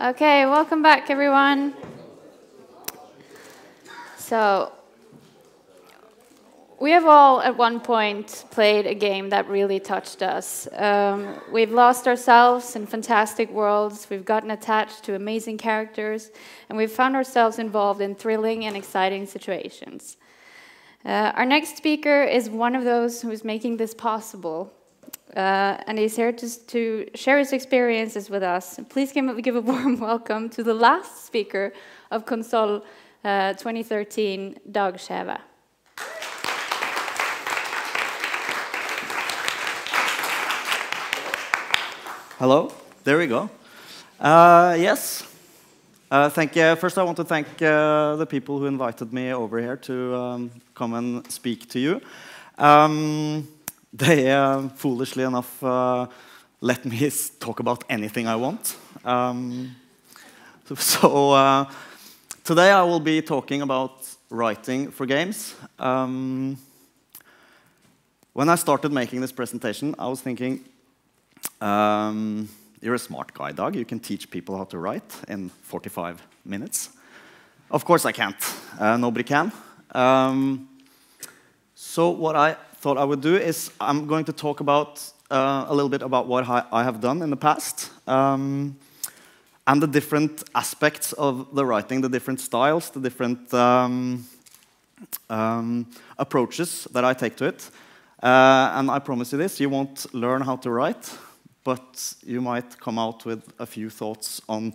Okay, welcome back, everyone. So, we have all at one point played a game that really touched us. We've lost ourselves in fantastic worlds, we've gotten attached to amazing characters, and we've found ourselves involved in thrilling and exciting situations. Our next speaker is one of those who's making this possible. And he's here to share his experiences with us. Please give a warm welcome to the last speaker of Konsoll 2013, Dag Scheve. Hello, there we go. Yes, thank you. First, I want to thank the people who invited me over here to come and speak to you. They, foolishly enough, let me talk about anything I want. Today I will be talking about writing for games. When I started making this presentation, I was thinking, you're a smart guy, Dag. You can teach people how to write in 45 minutes. Of course I can't. Nobody can. So what I thought I would do is I'm going to talk about a little bit about what I have done in the past and the different aspects of the writing, the different styles, the different approaches that I take to it. And I promise you this, you won't learn how to write, but you might come out with a few thoughts on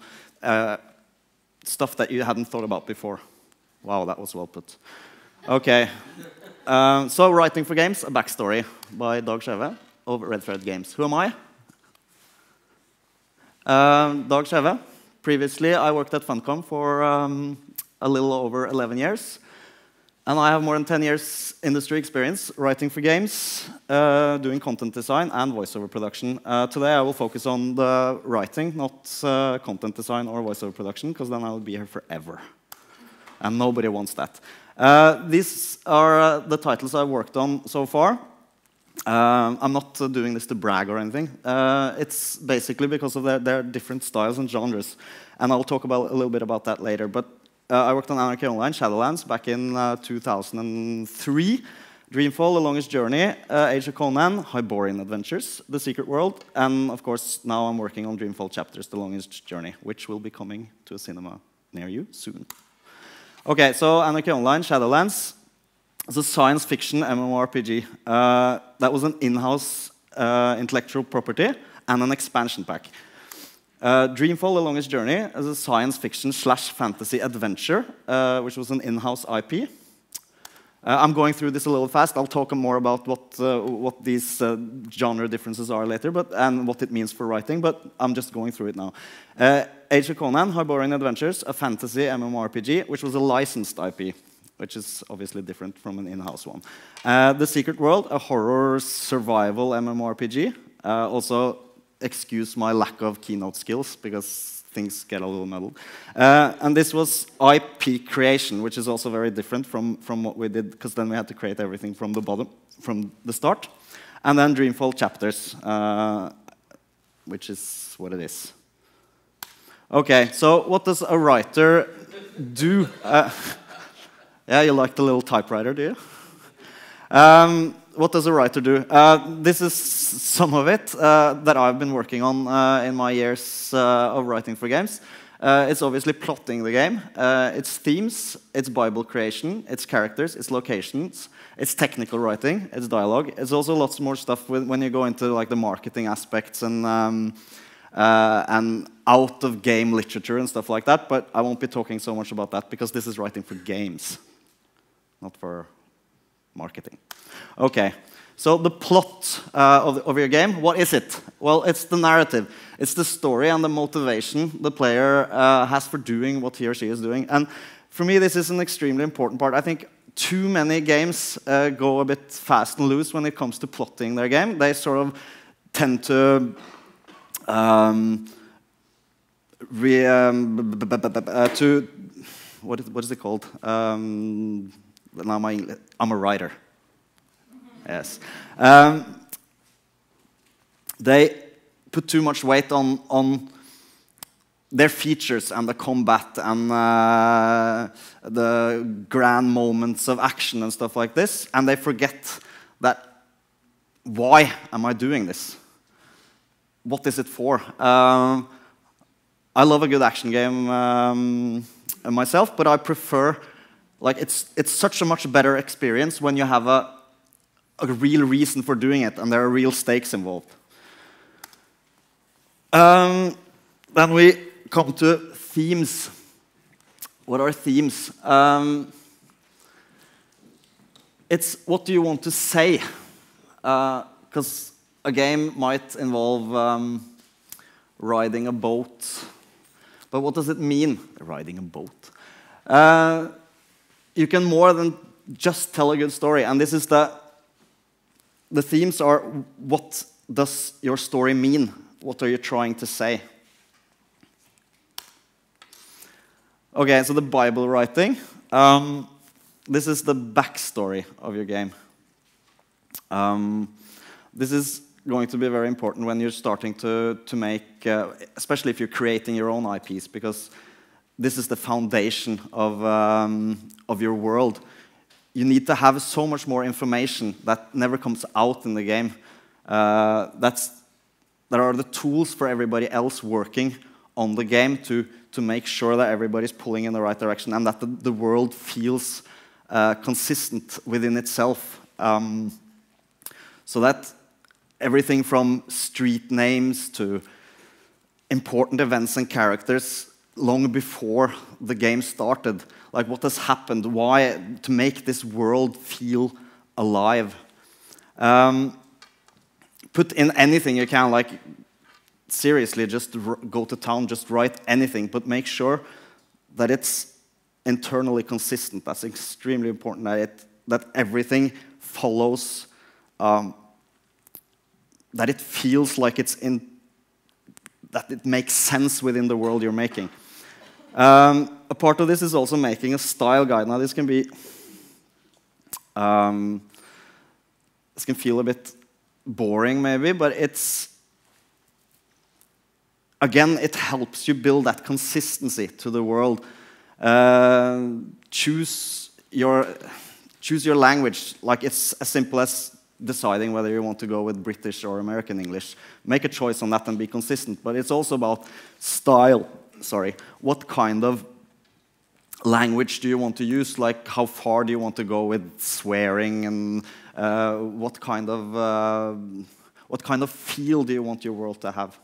stuff that you hadn't thought about before. Wow, that was well put. Okay. So, writing for games, a backstory by Dag Scheve of Red Thread Games. Who am I? Dag Scheve. Previously, I worked at Funcom for a little over 11 years. And I have more than 10 years industry experience writing for games, doing content design and voiceover production. Today, I will focus on the writing, not content design or voiceover production, because then I will be here forever. And nobody wants that. These are the titles I've worked on so far. I'm not doing this to brag or anything. It's basically because of their different styles and genres. And I'll talk a little bit about that later. But I worked on Anarchy Online, Shadowlands, back in 2003. Dreamfall, The Longest Journey, Age of Conan, Hyborian Adventures, The Secret World, and of course now I'm working on Dreamfall Chapters, The Longest Journey, which will be coming to a cinema near you soon. Okay, so Anarchy Online, Shadowlands, is a science fiction MMORPG. That was an in-house intellectual property and an expansion pack. Dreamfall, The Longest Journey, is a science fiction / fantasy adventure, which was an in-house IP. I'm going through this a little fast. I'll talk more about what these genre differences are later, and what it means for writing, but I'm just going through it now. Age of Conan, Hyborian Adventures, a fantasy MMORPG, which was a licensed IP, which is obviously different from an in-house one. The Secret World, a horror survival MMORPG. Also, excuse my lack of keynote skills, because things get a little muddled. And this was IP creation, which is also very different from what we did, because then we had to create everything from the bottom, from the start. And then Dreamfall Chapters, which is what it is. Okay, so what does a writer do? Yeah, you like the little typewriter, do you? What does a writer do? This is some of it that I've been working on in my years of writing for games. It's obviously plotting the game. It's themes, it's Bible creation, it's characters, it's locations, it's technical writing, it's dialogue. It's also lots more stuff when you go into like the marketing aspects and out-of-game literature and stuff like that, but I won't be talking so much about that because this is writing for games, not for marketing. Okay, so the plot of your game, what is it? Well, it's the narrative. It's the story and the motivation the player has for doing what he or she is doing. And for me, this is an extremely important part. I think too many games go a bit fast and loose when it comes to plotting their game. They sort of tend to what is it called? Now I'm a writer. Yes. They put too much weight on their features and the combat and the grand moments of action and stuff like this, and they forget that, why am I doing this? What is it for? I love a good action game myself, but I prefer, like, it's such a much better experience when you have a real reason for doing it and there are real stakes involved. Then we come to themes. What are themes? It's what do you want to say? Because a game might involve riding a boat. But what does it mean, riding a boat? You can more than just tell a good story. And this is the themes are, what does your story mean? What are you trying to say? Okay, so the Bible writing. This is the backstory of your game. This is going to be very important when you're starting to make, especially if you're creating your own IPs, because this is the foundation of your world. You need to have so much more information that never comes out in the game. There are the tools for everybody else working on the game to make sure that everybody's pulling in the right direction and that the world feels consistent within itself. So that everything from street names to important events and characters long before the game started, like what has happened, why, to make this world feel alive. Put in anything you can, like seriously, just go to town, just write anything, but make sure that it's internally consistent. That's extremely important, that everything follows, that it feels like that it makes sense within the world you're making. A part of this is also making a style guide. Now this can be, this can feel a bit boring maybe, but again, it helps you build that consistency to the world. Choose your language. Like, it's as simple as deciding whether you want to go with British or American English. Make a choice on that and be consistent. But it's also about style. Sorry. What kind of language do you want to use? Like, how far do you want to go with swearing, and what kind of feel do you want your world to have?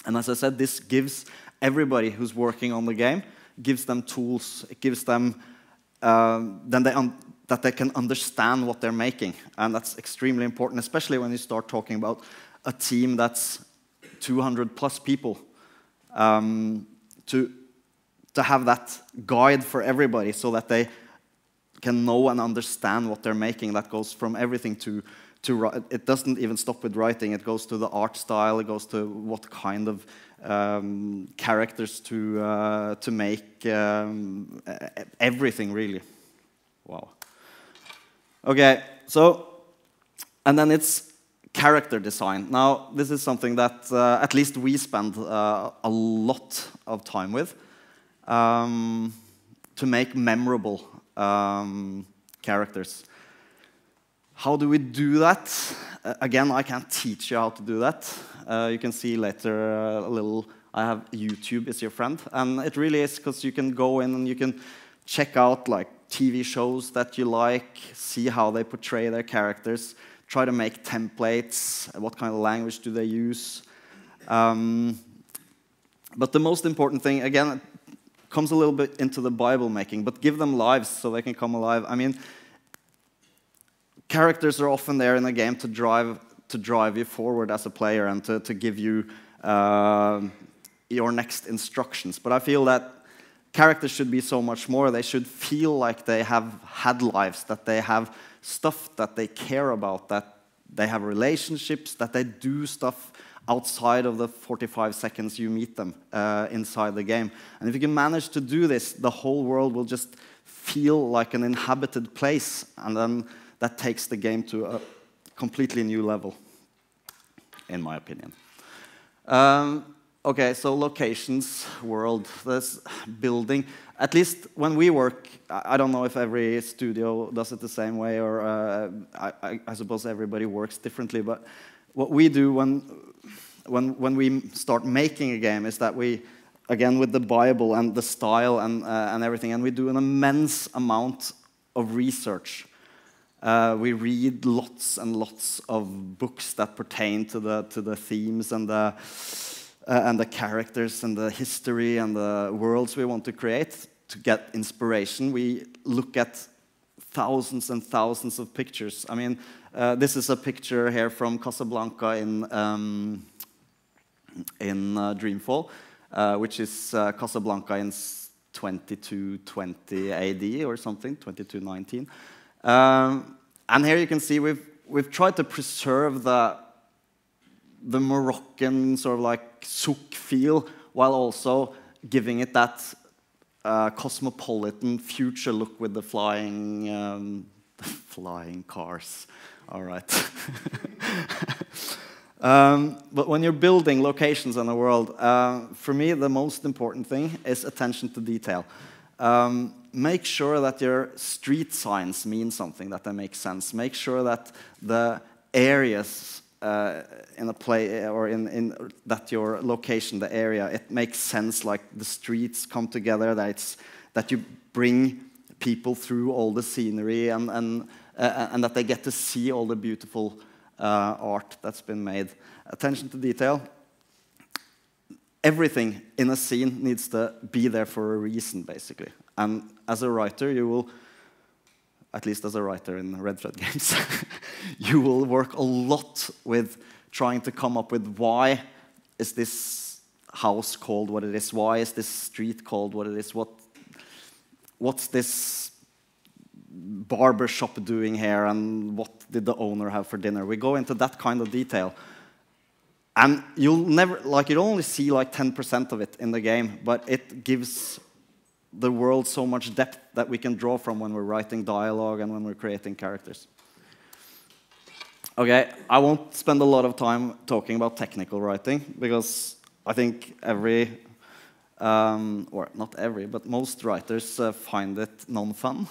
And as I said, this gives everybody who's working on the game, gives them tools. It gives them that they can understand what they're making, and that's extremely important, especially when you start talking about a team that's 200+ people. To have that guide for everybody so that they can know and understand what they're making. That goes from everything to it doesn't even stop with writing. It goes to the art style. It goes to what kind of characters to make. Everything, really. Wow. Okay, so, and then it's character design. Now, this is something that at least we spend a lot of time with, to make memorable characters. How do we do that? Again, I can't teach you how to do that. You can see later a little, I have YouTube is your friend, and it really is, because you can go in and you can check out like TV shows that you like, see how they portray their characters, try to make templates, what kind of language do they use. But the most important thing, again, comes a little bit into the Bible making, but give them lives so they can come alive. I mean, characters are often there in the game to drive you forward as a player and to give you your next instructions. But I feel that characters should be so much more. They should feel like they have had lives, that they have stuff that they care about, that they have relationships, that they do stuff outside of the 45 seconds you meet them inside the game. And if you can manage to do this, the whole world will just feel like an inhabited place, and then that takes the game to a completely new level, in my opinion. okay, so locations, world, this building. At least when we work, I don't know if every studio does it the same way, or I suppose everybody works differently. But what we do when we start making a game is that we, again with the Bible and the style and everything, and we do an immense amount of research. We read lots and lots of books that pertain to the themes and the characters and the history and the worlds we want to create to get inspiration. We look at thousands and thousands of pictures. I mean, this is a picture here from Casablanca in Dreamfall, which is Casablanca in 2220 AD or something, 2219. And here you can see we've tried to preserve the Moroccan sort of like souk feel, while also giving it that cosmopolitan future look with the flying cars. All right. But when you're building locations in the world, for me the most important thing is attention to detail. Make sure that your street signs mean something, that they make sense. Make sure that the areas in a play or in that your location, the area, it makes sense. Like the streets come together. That you bring people through all the scenery and that they get to see all the beautiful art that's been made. Attention to detail. Everything in a scene needs to be there for a reason, basically. And as a writer, you will, at least as a writer in Red Thread games, you will work a lot with trying to come up with why is this house called what it is? Why is this street called what it is? What's this barber shop doing here? And what did the owner have for dinner? We go into that kind of detail. And you'll never, like, you'll only see like 10% of it in the game, but it gives the world so much depth that we can draw from when we're writing dialogue and when we're creating characters. Okay, I won't spend a lot of time talking about technical writing, because I think every, or not every, but most writers find it non-fun.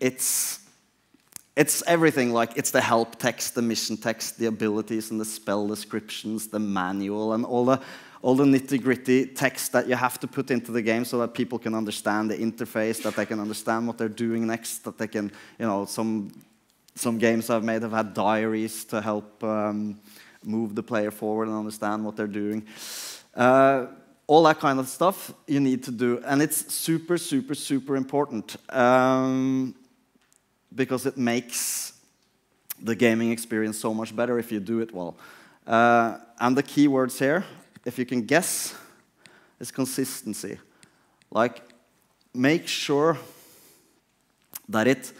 It's everything, like it's the help text, the mission text, the abilities and the spell descriptions, the manual, and all the nitty-gritty text that you have to put into the game so that people can understand the interface, that they can understand what they're doing next, that they can, you know, some games I've made have had diaries to help move the player forward and understand what they're doing. All that kind of stuff you need to do, and it's super, super, super important. Because it makes the gaming experience so much better if you do it well. And the key words here, if you can guess, is consistency. Like, make sure that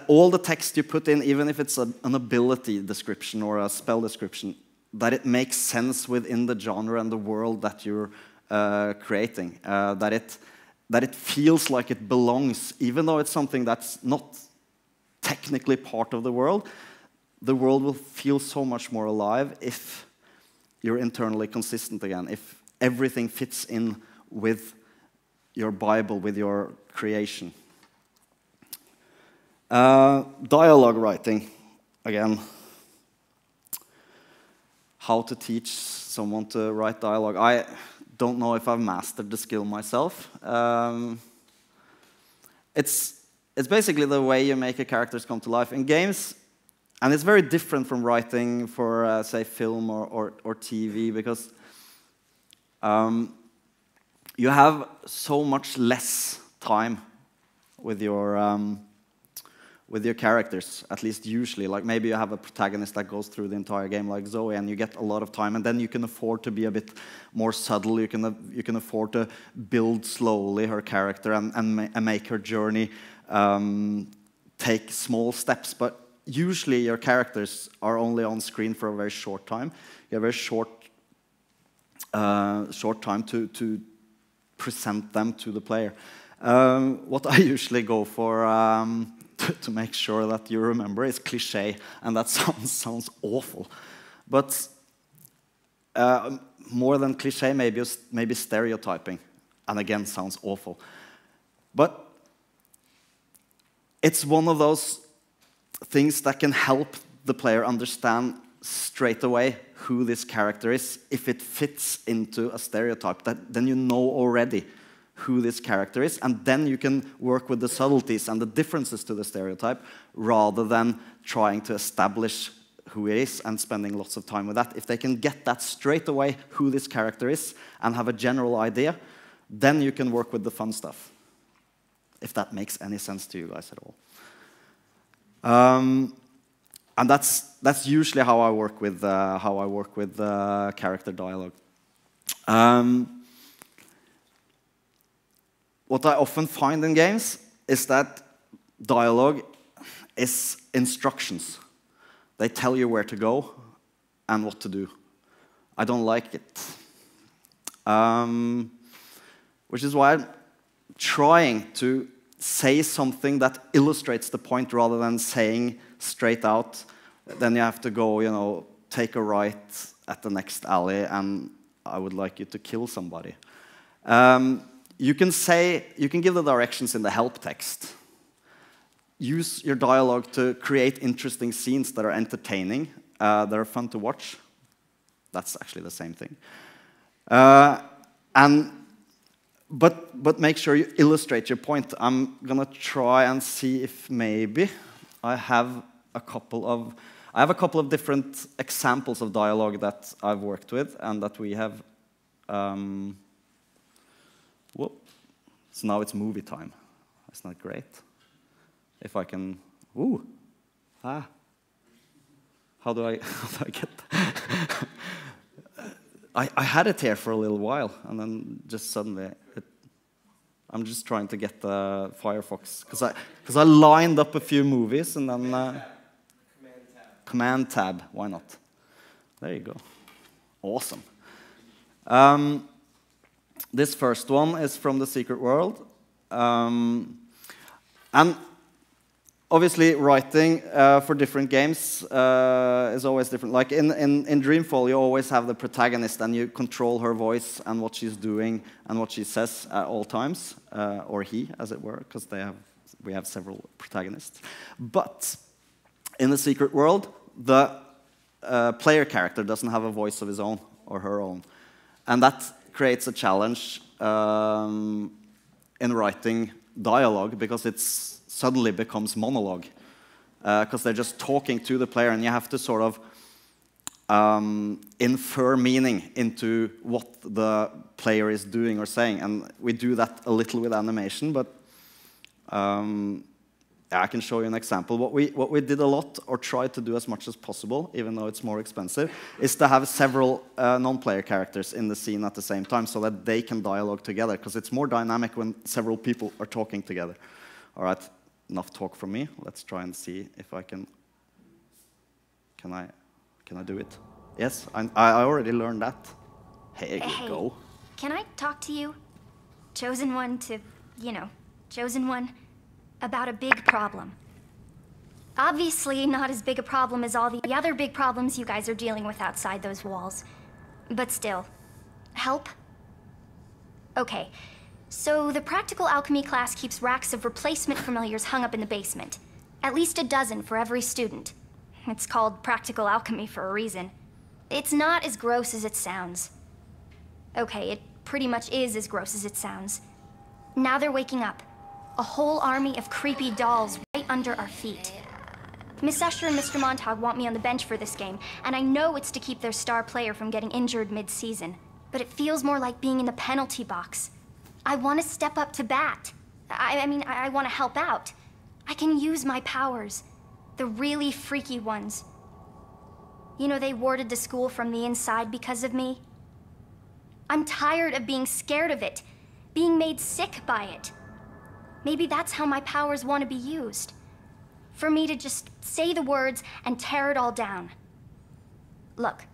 all the text you put in, even if it's an ability description or a spell description, that it makes sense within the genre and the world that you're creating. That it feels like it belongs, even though it's something that's not technically part of the world will feel so much more alive if you're internally consistent again, if everything fits in with your Bible, with your creation. Dialogue writing, again. How to teach someone to write dialogue. I don't know if I've mastered the skill myself. It's basically the way you make a characters come to life in games, and it's very different from writing for, say, film or TV, because you have so much less time with your characters, at least usually. Like maybe you have a protagonist that goes through the entire game like Zoe, and you get a lot of time, and then you can afford to be a bit more subtle. You can afford to build slowly her character and make her journey take small steps. But usually your characters are only on screen for a very short time. You have a very short time to present them to the player. What I usually go for to make sure that you remember is cliché, and that sounds awful. But more than cliché, maybe stereotyping, and again, sounds awful. But it's one of those things that can help the player understand straight away who this character is. If it fits into a stereotype, then you know already who this character is, and then you can work with the subtleties and the differences to the stereotype rather than trying to establish who it is and spending lots of time with that. If they can get that straight away, who this character is, and have a general idea, then you can work with the fun stuff. If that makes any sense to you guys at all. And that's usually how I work with character dialogue. What I often find in games is that dialogue is instructions. They tell you where to go and what to do. I don't like it. Which is why I'm trying to say something that illustrates the point rather than saying straight out, then you have to go, you know, take a right at the next alley and I would like you to kill somebody. You can give the directions in the help text. Use your dialogue to create interesting scenes that are entertaining, that are fun to watch. That's actually the same thing. But make sure you illustrate your point. I'm gonna try and see if maybe I have a couple of different examples of dialogue that I've worked with and that we have. Whoop. So now it's movie time. That's not great. If I can, ooh, how do I get that? I had it here for a little while, and then just suddenly, I'm just trying to get the Firefox, because I lined up a few movies, and then Command Tab, why not? There you go. Awesome. This first one is from The Secret World, and obviously, writing for different games is always different. Like in Dreamfall, you always have the protagonist, and you control her voice and what she's doing and what she says at all times, or he, as it were, because we have several protagonists. But in The Secret World, the player character doesn't have a voice of his own or her own, and that creates a challenge in writing dialogue because it's suddenly becomes monologue because they're just talking to the player, and you have to sort of infer meaning into what the player is doing or saying. And we do that a little with animation, but I can show you an example. What we did a lot, or tried to do as much as possible, even though it's more expensive, is to have several non-player characters in the scene at the same time so that they can dialogue together, because it's more dynamic when several people are talking together. All right. Enough talk from me. Let's try and see if I can. Can I do it? Yes, I already learned that. Here you go. Can I talk to you? Chosen one to, chosen one about a big problem. Obviously not as big a problem as all the other big problems you guys are dealing with outside those walls. But still, help? Okay. So the practical alchemy class keeps racks of replacement familiars hung up in the basement. At least a dozen for every student. It's called practical alchemy for a reason. It's not as gross as it sounds. Okay, it pretty much is as gross as it sounds. Now they're waking up. A whole army of creepy dolls right under our feet. Miss Usher and Mr. Montag want me on the bench for this game, and I know it's to keep their star player from getting injured mid-season. But it feels more like being in the penalty box. I want to step up to bat. I want to help out. I can use my powers. The really freaky ones. You know, they warded the school from the inside because of me. I'm tired of being scared of it. Being made sick by it. Maybe that's how my powers want to be used. For me to just say the words and tear it all down. Look,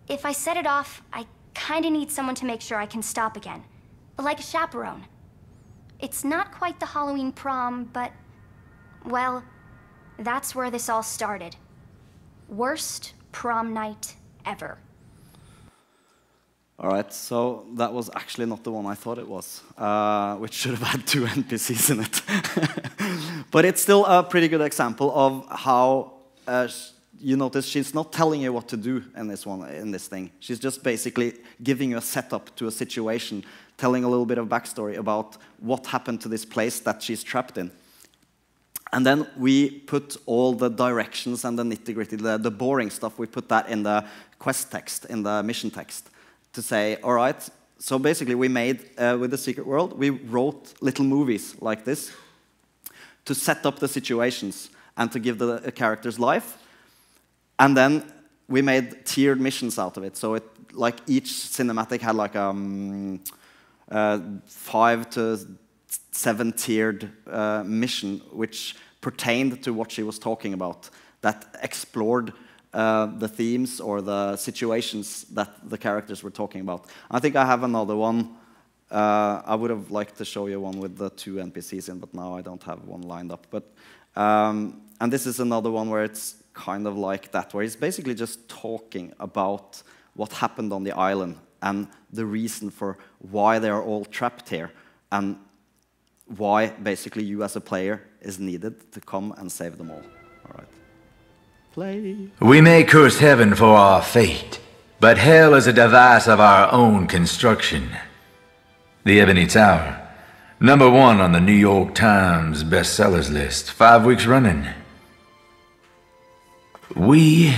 if I set it off, I kind of need someone to make sure I can stop again. Like a chaperone. It's not quite the Halloween prom, but, well, that's where this all started. Worst prom night ever. All right, so that was actually not the one I thought it was, which should have had 2 NPCs in it. But it's still a pretty good example of how you notice she's not telling you what to do in this thing. She's just basically giving you a setup to a situation, telling a little bit of backstory about what happened to this place that she's trapped in. And then we put all the directions and the nitty-gritty, the boring stuff, we put that in the quest text, in the mission text, to say, all right, so basically we made, with the Secret World, we wrote little movies like this to set up the situations and to give the characters life. And then we made tiered missions out of it. So it, like each cinematic had like 5 to 7 tiered mission, which pertained to what she was talking about, that explored the themes or the situations that the characters were talking about. I think I have another one. I would have liked to show you one with the 2 NPCs in, but now I don't have one lined up. But and this is another one where it's kind of like that, where he's basically just talking about what happened on the island and the reason for why they are all trapped here, and why basically you as a player is needed to come and save them all. All right. Play. We may curse heaven for our fate, but hell is a device of our own construction. The Ebony Tower, #1 on the New York Times bestsellers list, 5 weeks running. We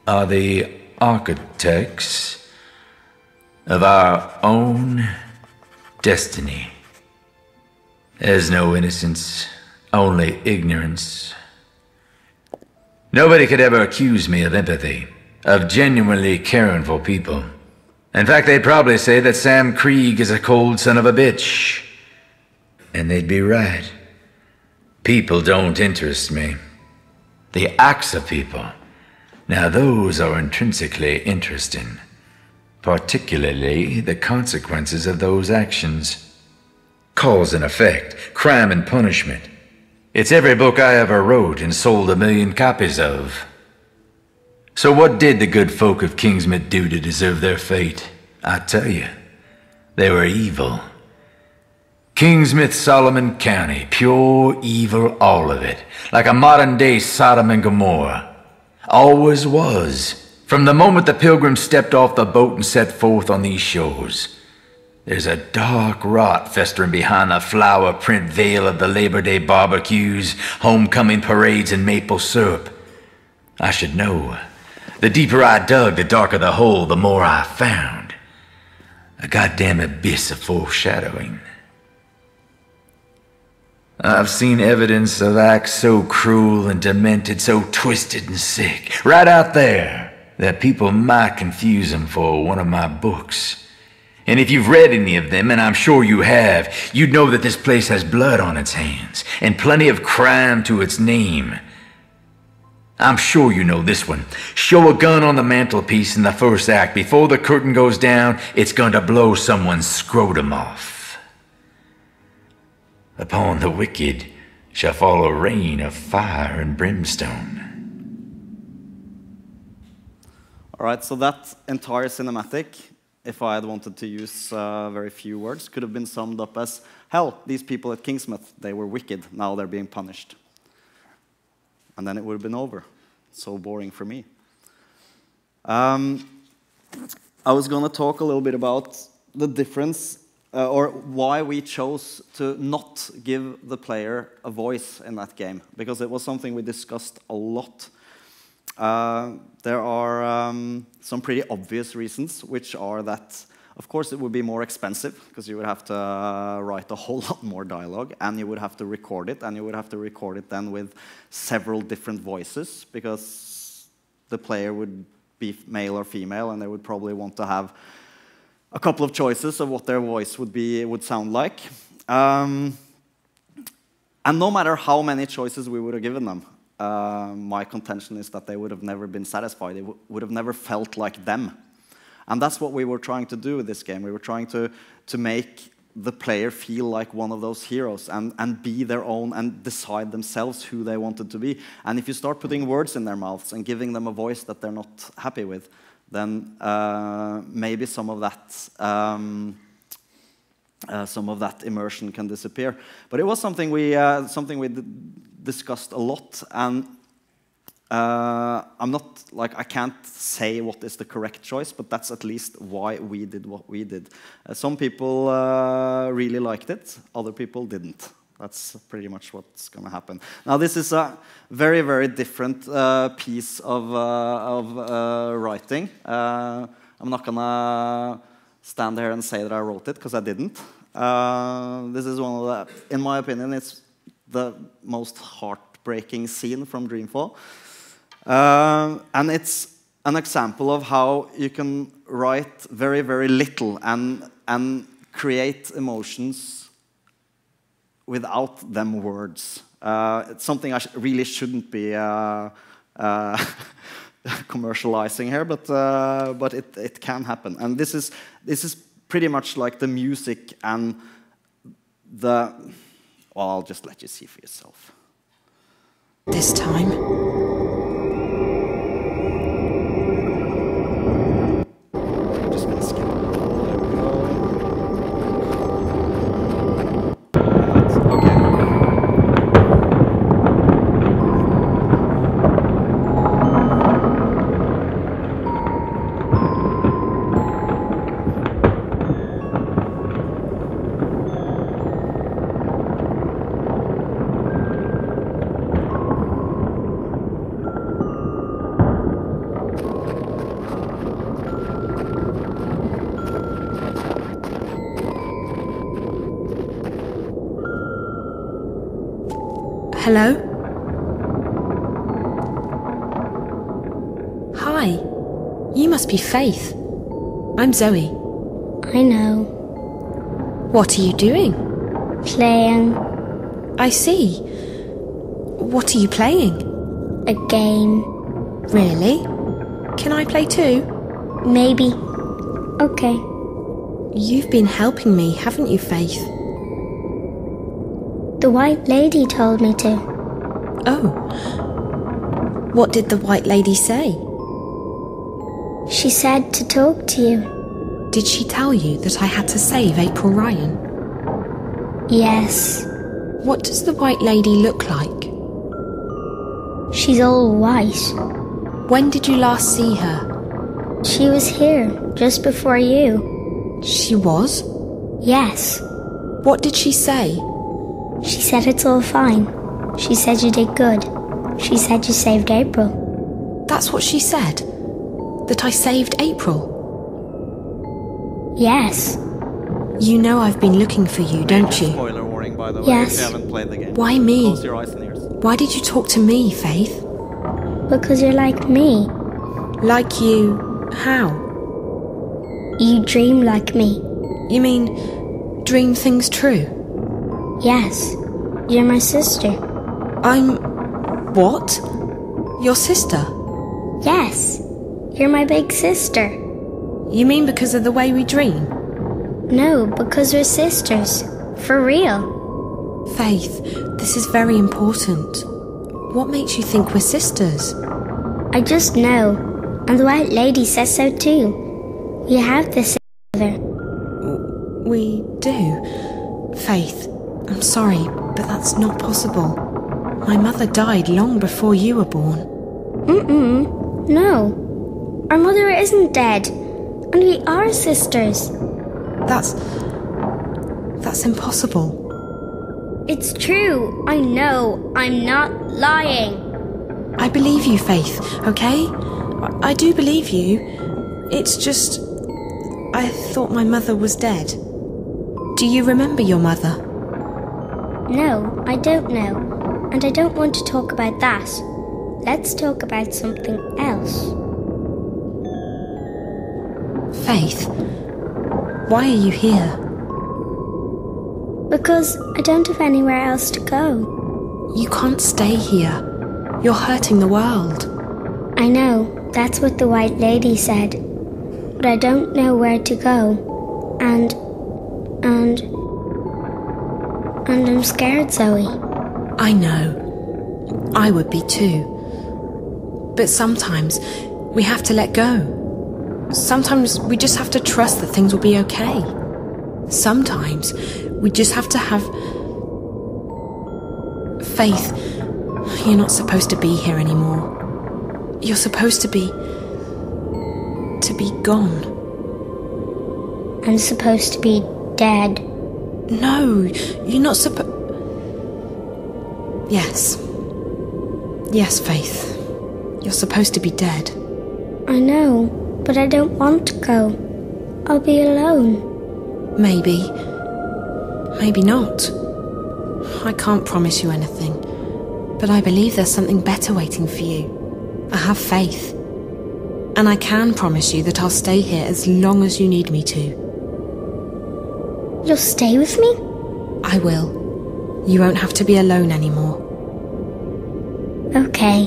are the architects of our own destiny. There's no innocence, only ignorance. Nobody could ever accuse me of empathy, of genuinely caring for people. In fact, they'd probably say that Sam Krieg is a cold son of a bitch. And they'd be right. People don't interest me. The acts of people, now those are intrinsically interesting. Particularly the consequences of those actions. Cause and effect, crime and punishment. It's every book I ever wrote and sold 1 million copies of. So what did the good folk of Kingsmouth do to deserve their fate? I tell you, they were evil. Kingsmouth, Solomon County, pure evil, all of it. Like a modern-day Sodom and Gomorrah. Always was, from the moment the pilgrims stepped off the boat and set forth on these shores. There's a dark rot festering behind the flower print veil of the Labor Day barbecues, homecoming parades, and maple syrup. I should know. The deeper I dug, the darker the hole, the more I found. A goddamn abyss of foreshadowing. I've seen evidence of acts so cruel and demented, so twisted and sick, right out there, that people might confuse them for one of my books. And if you've read any of them, and I'm sure you have, you'd know that this place has blood on its hands, and plenty of crime to its name. I'm sure you know this one. Show a gun on the mantelpiece in the first act. Before the curtain goes down, it's going to blow someone's scrotum off. Upon the wicked shall fall a rain of fire and brimstone. All right, so that entire cinematic, if I had wanted to use very few words, could have been summed up as, hell, these people at Kingsmouth, they were wicked, now they're being punished. And then it would have been over. So boring for me. I was going to talk a little bit about the difference, or why we chose to not give the player a voice in that game, because it was something we discussed a lot. There are some pretty obvious reasons, which are that, of course, it would be more expensive, because you would have to write a whole lot more dialogue, and you would have to record it, and you would have to record it then with several different voices, because the player would be male or female, and they would probably want to have a couple of choices of what their voice would sound like. And no matter how many choices we would have given them, my contention is that they would have never been satisfied. They would have never felt like them. And that's what we were trying to do with this game. We were trying to make the player feel like one of those heroes and be their own and decide themselves who they wanted to be. And if you start putting words in their mouths and giving them a voice that they're not happy with, then maybe some of that immersion can disappear. But it was something we discussed a lot, and I'm not like, I can't say what is the correct choice, but that's at least why we did what we did. Some people really liked it, other people didn't. That's pretty much what's going to happen. Now, this is a very, very different piece of writing. I'm not going to stand here and say that I wrote it, because I didn't. This is one of the, in my opinion, it's the most heartbreaking scene from Dreamfall. And it's an example of how you can write very, very little and create emotions without them words. It's something I really shouldn't be commercializing here, but it can happen. And this is pretty much like the music and the... Well, I'll just let you see for yourself. This time. Just gonna skip. Hello? Hi. You must be Faith. I'm Zoe. I know. What are you doing? Playing I see. What are you playing? a game. Really? Can I play too? Maybe. Okay. You've been helping me, haven't you, Faith? The White Lady told me to. Oh. What did the White Lady say? She said to talk to you. Did she tell you that I had to save April Ryan? Yes. What does the White Lady look like? She's all white. When did you last see her? She was here just before you. She was? Yes. What did she say? She said it's all fine. She said you did good. She said you saved April. That's what she said? That I saved April? Yes. You know I've been looking for you, don't you? Spoiler warning, by the way, Yes. if you haven't played the game. Why me? Close your eyes and ears. Why did you talk to me, Faith? Because you're like me. Like you... how? You dream like me. You mean dream things true? Yes. You're my sister. I'm... what? Your sister? Yes. You're my big sister. You mean because of the way we dream? No, because we're sisters. For real. Faith, this is very important. What makes you think we're sisters? I just know. And the White Lady says so too. We have this together. We do. Faith, I'm sorry, but that's not possible. My mother died long before you were born. No. Our mother isn't dead. And we are sisters. That's impossible. It's true. I know. I'm not lying. I believe you, Faith, okay? I do believe you. It's just... I thought my mother was dead. Do you remember your mother? No, I don't know. And I don't want to talk about that. Let's talk about something else. Faith, why are you here? Because I don't have anywhere else to go. You can't stay here. You're hurting the world. I know, that's what the White Lady said. But I don't know where to go. And I'm scared, Zoe. I know. I would be too. But sometimes we have to let go. Sometimes we just have to trust that things will be okay. Sometimes we just have to have faith. You're not supposed to be here anymore. You're supposed to be gone. I'm supposed to be dead. No, you're not supposed... Yes. Yes, Faith. You're supposed to be dead. I know, but I don't want to go. I'll be alone. Maybe. Maybe not. I can't promise you anything, but I believe there's something better waiting for you. I have faith. And I can promise you that I'll stay here as long as you need me to. You'll stay with me? I will. You won't have to be alone anymore. Okay.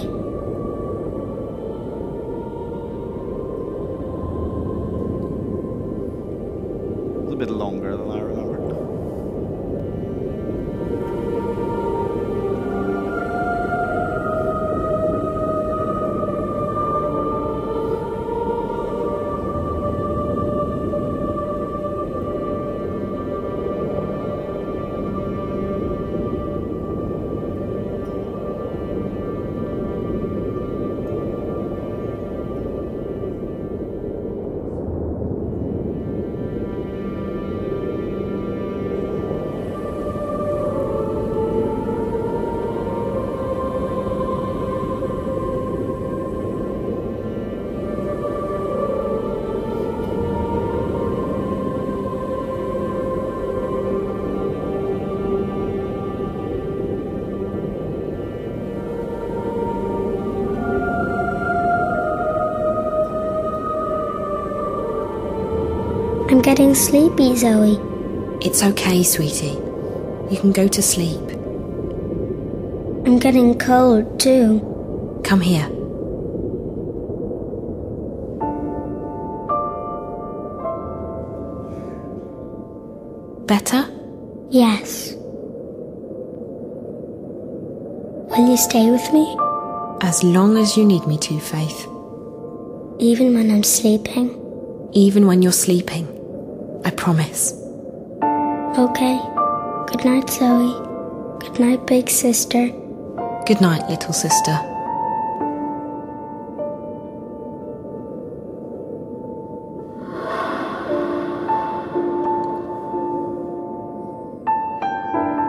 It's a bit longer than I remembered. I'm getting sleepy, Zoe. It's okay, sweetie. You can go to sleep. I'm getting cold, too. Come here. Better? Yes. Will you stay with me? As long as you need me to, Faith. Even when I'm sleeping? Even when you're sleeping. I promise. Okay. Good night, Zoe. Good night, big sister. Good night, little sister.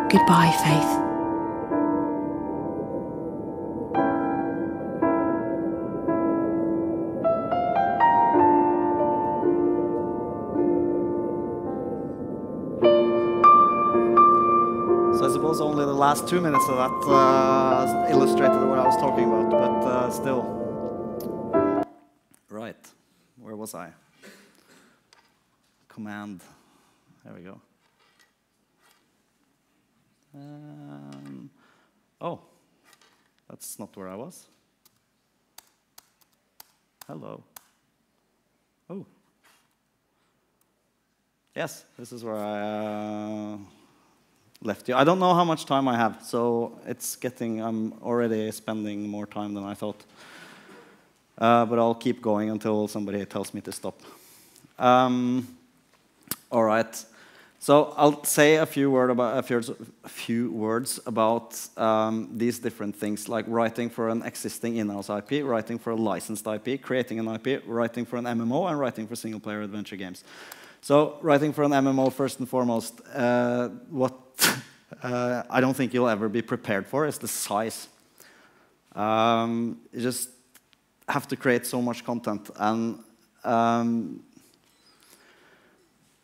Goodbye, Faith. So I suppose only the last 2 minutes of that illustrated what I was talking about, but still. Right, where was I? Command, there we go. Oh, that's not where I was. Hello. Oh. Yes, this is where I left you. I don't know how much time I have, so I'm already spending more time than I thought. But I'll keep going until somebody tells me to stop. All right. So I'll say a few words about these different things, like writing for an existing in-house IP, writing for a licensed IP, creating an IP, writing for an MMO, and writing for single-player adventure games. So writing for an MMO, first and foremost, what I don't think you'll ever be prepared for is the size. You just have to create so much content, and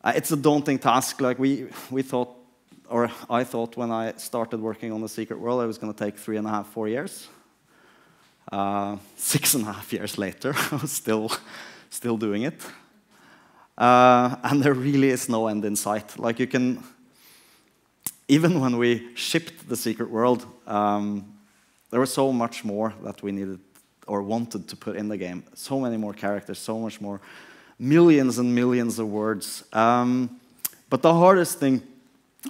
it's a daunting task. Like we thought, or I thought when I started working on The Secret World, it was going to take 3.5, 4 years. 6.5 years later, I was still doing it. And there really is no end in sight. Like you can, even when we shipped The Secret World, there was so much more that we needed or wanted to put in the game. So many more characters, so much more, millions and millions of words. But the hardest thing,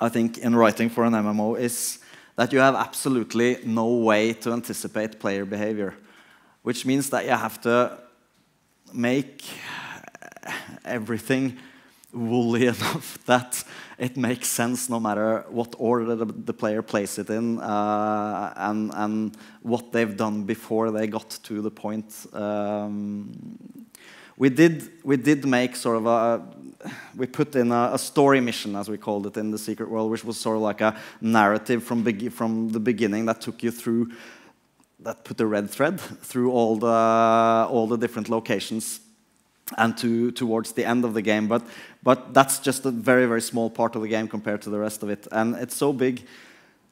I think, in writing for an MMO is that you have absolutely no way to anticipate player behavior, which means that you have to make everything woolly enough that it makes sense no matter what order the player plays it in, and what they've done before they got to the point. We did make sort of we put in a story mission, as we called it, in the Secret World, which was sort of like a narrative from the beginning that took you through, that put the red thread through all the different locations and towards the end of the game. But that's just a very, very small part of the game compared to the rest of it. And it's so big,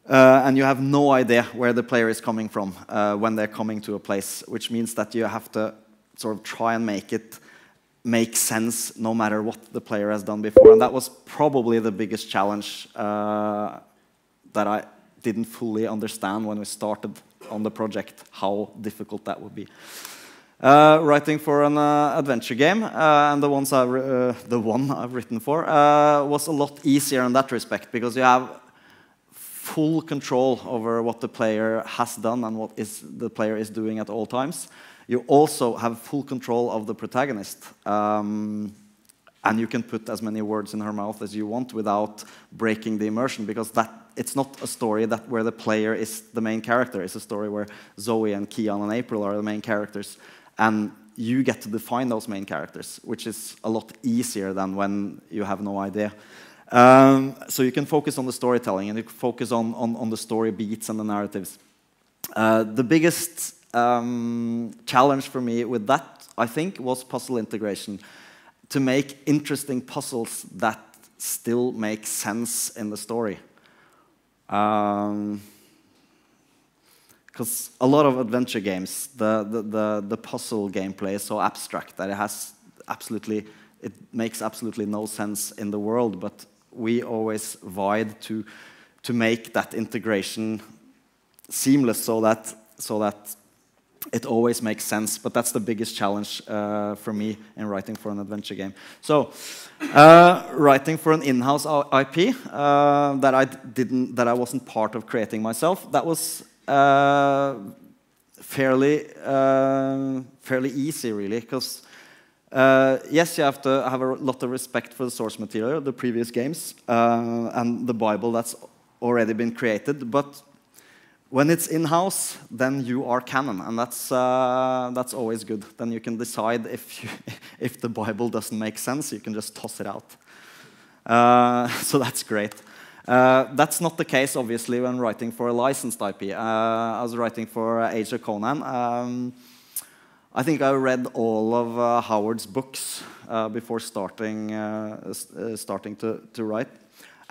and you have no idea where the player is coming from when they're coming to a place, which means that you have to sort of try and make it make sense no matter what the player has done before. And that was probably the biggest challenge that I didn't fully understand when we started on the project, how difficult that would be. Writing for an adventure game, and the one I've written for, was a lot easier in that respect, because you have full control over what the player has done and what the player is doing at all times. You also have full control of the protagonist, and you can put as many words in her mouth as you want without breaking the immersion, because it's not a story where the player is the main character. It's a story where Zoe and Kian and April are the main characters, and you get to define those main characters, which is a lot easier than when you have no idea. So you can focus on the storytelling, and you can focus on the story beats and the narratives. The biggest challenge for me with that, I think, was puzzle integration. To make interesting puzzles that still make sense in the story. Because a lot of adventure games, the puzzle gameplay is so abstract that it makes absolutely no sense in the world. But we always vied to make that integration seamless, so that it always makes sense. But that's the biggest challenge for me in writing for an adventure game. So, writing for an in-house IP that I wasn't part of creating myself, that was fairly easy, really, because yes, you have to have a lot of respect for the source material, the previous games, and the Bible that's already been created. But when it's in-house, then you are canon, and that's always good. Then you can decide if the Bible doesn't make sense, you can just toss it out. So that's great. That's not the case, obviously, when writing for a licensed IP. I was writing for Age of Conan. I think I read all of Howard's books before starting to write.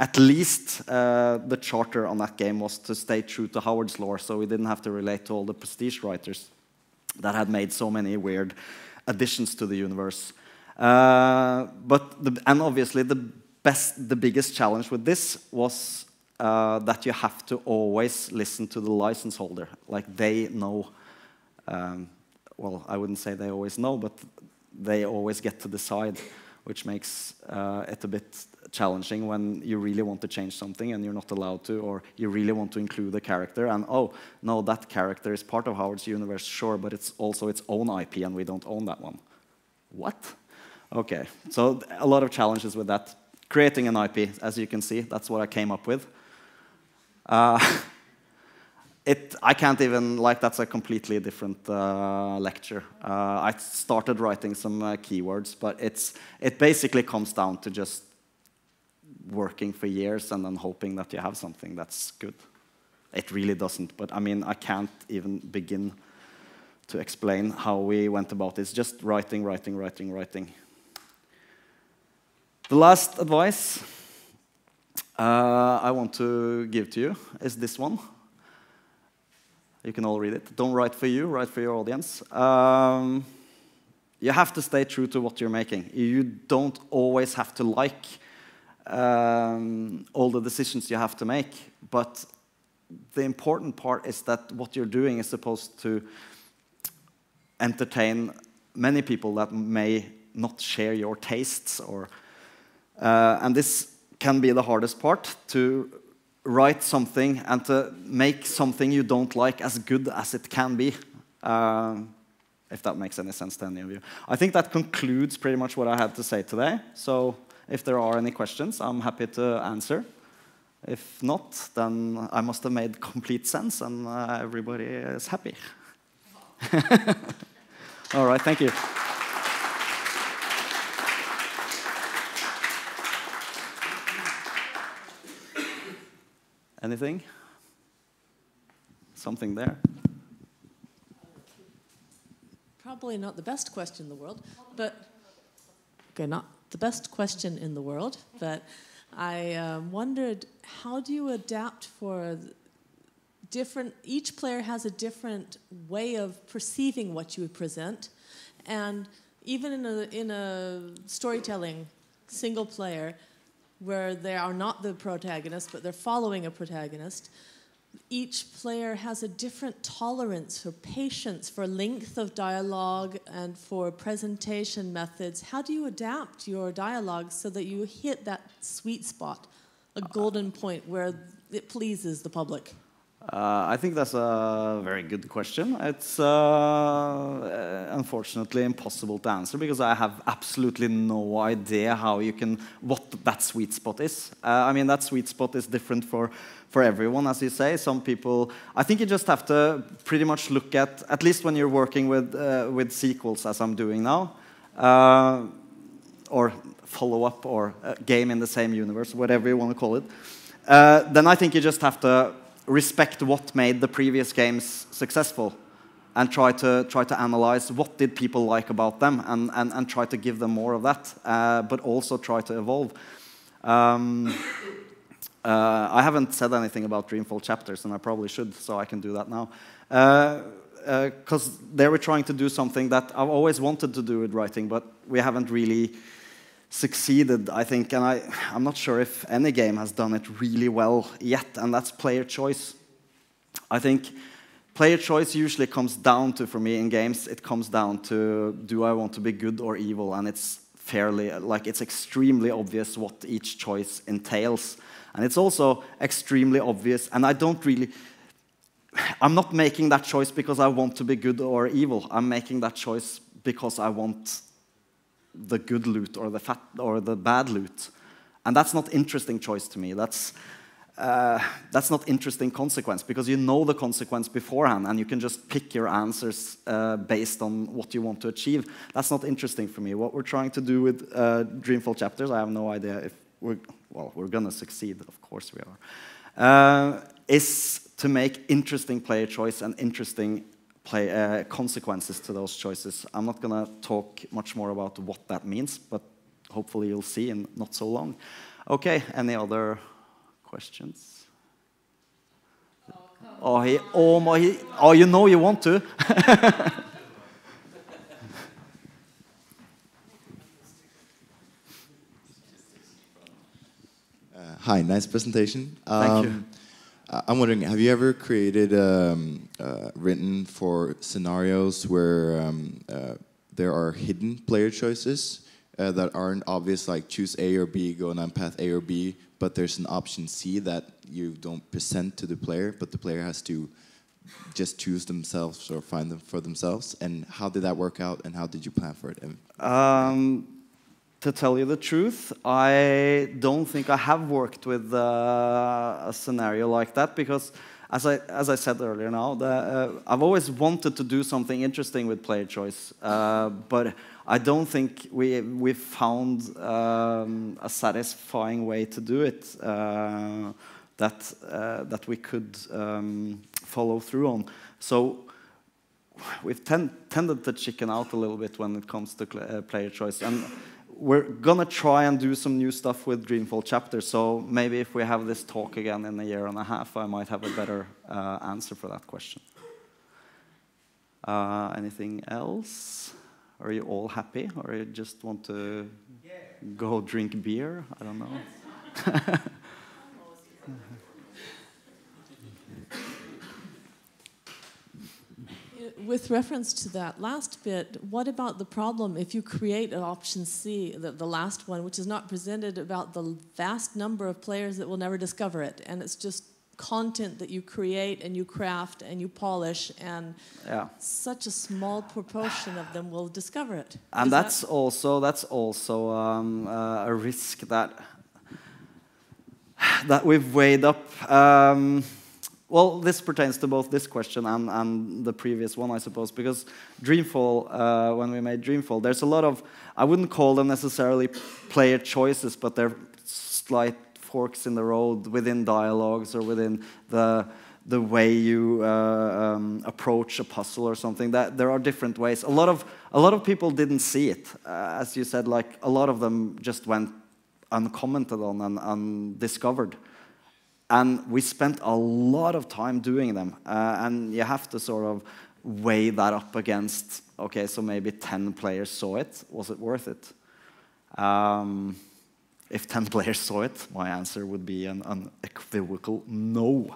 At least the charter on that game was to stay true to Howard's lore, so we didn't have to relate to all the prestige writers that had made so many weird additions to the universe. And obviously the biggest challenge with this was that you have to always listen to the license holder. Like, they know, well, I wouldn't say they always know, but they always get to decide, which makes it a bit challenging when you really want to change something and you're not allowed to, or you really want to include a character, and oh, no, that character is part of Howard's universe, sure, but it's also its own IP and we don't own that one. What? Okay, so a lot of challenges with that. Creating an IP, as you can see, that's what I came up with. I can't even, like, that's a completely different lecture. I started writing some keywords, but it basically comes down to just working for years and then hoping that you have something that's good. It really doesn't, but I mean, I can't even begin to explain how we went about this. Just writing. The last advice I want to give to you is this one. You can all read it. Don't write for you, write for your audience. You have to stay true to what you're making. You don't always have to like all the decisions you have to make, but the important part is that what you're doing is supposed to entertain many people that may not share your tastes, and this can be the hardest part, to write something and to make something you don't like as good as it can be. if that makes any sense to any of you. I think that concludes pretty much what I had to say today. So if there are any questions, I'm happy to answer. If not, then I must have made complete sense and everybody is happy. All right, thank you. Anything? Something there? Probably not the best question in the world, but okay, not the best question in the world, but I wondered, how do you adapt for different? Each player has a different way of perceiving what you present, and even in a storytelling single player, where they are not the protagonist, but they're following a protagonist, each player has a different tolerance for patience, for length of dialogue, and for presentation methods. How do you adapt your dialogue so that you hit that sweet spot, a golden point where it pleases the public? I think that's a very good question. It's unfortunately impossible to answer because I have absolutely no idea what that sweet spot is. I mean, that sweet spot is different for everyone, as you say. Some people, I think you just have to pretty much look at least when you're working with sequels, as I'm doing now, or follow-up, or a game in the same universe, whatever you want to call it. Then I think you just have to respect what made the previous games successful and try to analyze what did people like about them and try to give them more of that, but also try to evolve. I haven't said anything about Dreamfall chapters, and I probably should, so I can do that now. Because they were trying to do something that I've always wanted to do with writing, but we haven't really succeeded, I think, and I'm not sure if any game has done it really well yet, and that's player choice. I think player choice usually comes down to, for me in games, it comes down to, do I want to be good or evil? And it's it's extremely obvious what each choice entails. And it's also extremely obvious, and I'm not making that choice because I want to be good or evil. I'm making that choice because I want the good loot or the bad loot, and that's not interesting choice to me. That's not interesting consequence, because you know the consequence beforehand and you can just pick your answers based on what you want to achieve. That's not interesting for me. What we're trying to do with Dreamfall chapters, I have no idea if we're gonna succeed, of course we are, is to make interesting player choice and interesting consequences to those choices. I'm not going to talk much more about what that means, but hopefully you'll see in not so long. Okay, any other questions? Oh, you know you want to. Hi, nice presentation. Thank you. I'm wondering, have you ever created, written for scenarios where there are hidden player choices that aren't obvious, like choose A or B, go on path A or B, but there's an option C that you don't present to the player, but the player has to just choose themselves or find them for themselves? And how did that work out, and how did you plan for it? To tell you the truth, I don't think I have worked with a scenario like that, because as I said earlier now, I've always wanted to do something interesting with player choice, but I don't think we found a satisfying way to do it that we could follow through on. So we've tended to chicken out a little bit when it comes to player choice, and we're gonna try and do some new stuff with Dreamfall chapters, so maybe if we have this talk again in a year and a half, I might have a better answer for that question. Anything else? Are you all happy, or you just want to go drink beer? I don't know. With reference to that last bit, what about the problem if you create an option C, the last one, which is not presented, about the vast number of players that will never discover it, and it's just content that you create and you craft and you polish, and Yeah. such a small proportion of them will discover it. And that's also a risk that we've weighed up. Well, this pertains to both this question and the previous one, I suppose, because Dreamfall, when we made Dreamfall, there's a lot of, I wouldn't call them necessarily player choices, but they're slight forks in the road within dialogues or within the way you approach a puzzle or something. That there are different ways. A lot of people didn't see it, as you said. Like a lot of them just went uncommented on and undiscovered. And we spent a lot of time doing them, and you have to sort of weigh that up against, okay, so maybe 10 players saw it. Was it worth it? If 10 players saw it, my answer would be an unequivocal no.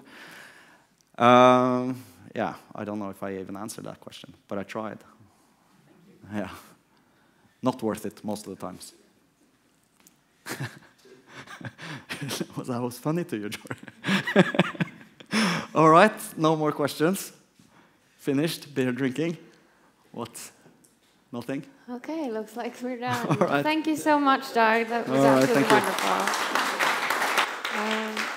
Yeah, I don't know if I even answered that question, but I tried. Yeah, not worth it most of the times. That was funny to you, Jory. All right, no more questions. Finished beer drinking. What? Nothing? Okay, looks like we're done. All right. Thank you so much, Dag. That was All right, absolutely thank you. wonderful.